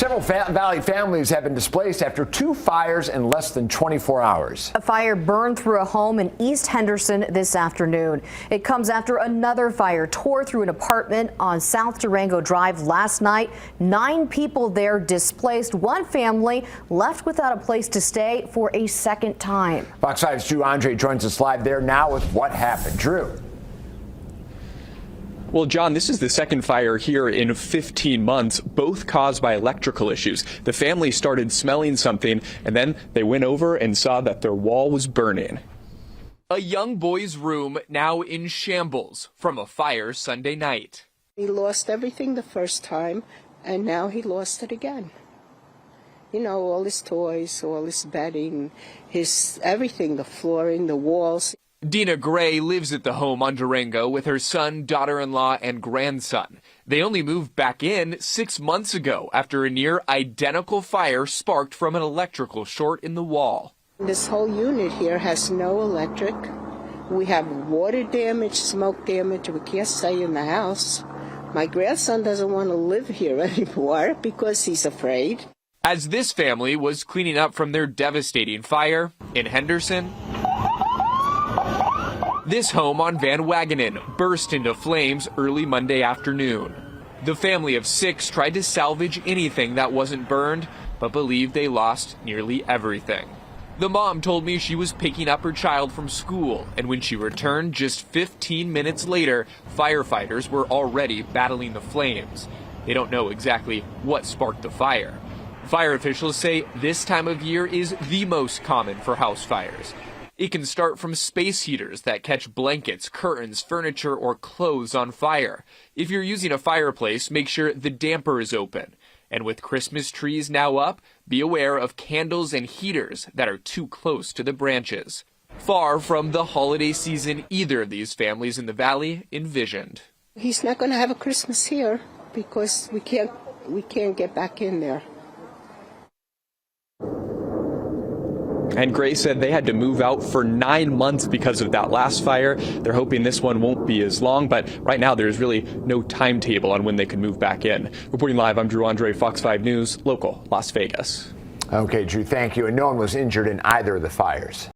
Several Valley families have been displaced after 2 fires in less than 24 hours. A fire burned through a home in East Henderson this afternoon. It comes after another fire tore through an apartment on South Durango Drive last night. 9 people there displaced. One family left without a place to stay for a second time. Fox 5's Drew Andre joins us live there now with what happened. Drew. Well, John, this is the second fire here in 15 months, both caused by electrical issues. The family started smelling something, and then they went over and saw that their wall was burning. A young boy's room now in shambles from a fire Sunday night. He lost everything the first time, and now he lost it again. You know, all his toys, all his bedding, his everything, the flooring, the walls. Dina Gray lives at the home on Durango with her son, daughter-in-law, and grandson. They only moved back in 6 months ago after a near-identical fire sparked from an electrical short in the wall. This whole unit here has no electric. We have water damage, smoke damage. We can't stay in the house. My grandson doesn't want to live here anymore because he's afraid. As this family was cleaning up from their devastating fire in Henderson, this home on Van Wagenen burst into flames early Monday afternoon. The family of 6 tried to salvage anything that wasn't burned, but believed they lost nearly everything. The mom told me she was picking up her child from school, and when she returned just 15 minutes later, firefighters were already battling the flames. They don't know exactly what sparked the fire. Fire officials say this time of year is the most common for house fires. It can start from space heaters that catch blankets, curtains, furniture, or clothes on fire. If you're using a fireplace, make sure the damper is open. And with Christmas trees now up, be aware of candles and heaters that are too close to the branches. Far from the holiday season either of these families in the valley envisioned. He's not going to have a Christmas here because we can't get back in there. And Gray said they had to move out for 9 months because of that last fire. They're hoping this one won't be as long, but right now there's really no timetable on when they can move back in. Reporting live, I'm Drew Andre, Fox 5 News, local Las Vegas. Okay, Drew, thank you. And no one was injured in either of the fires.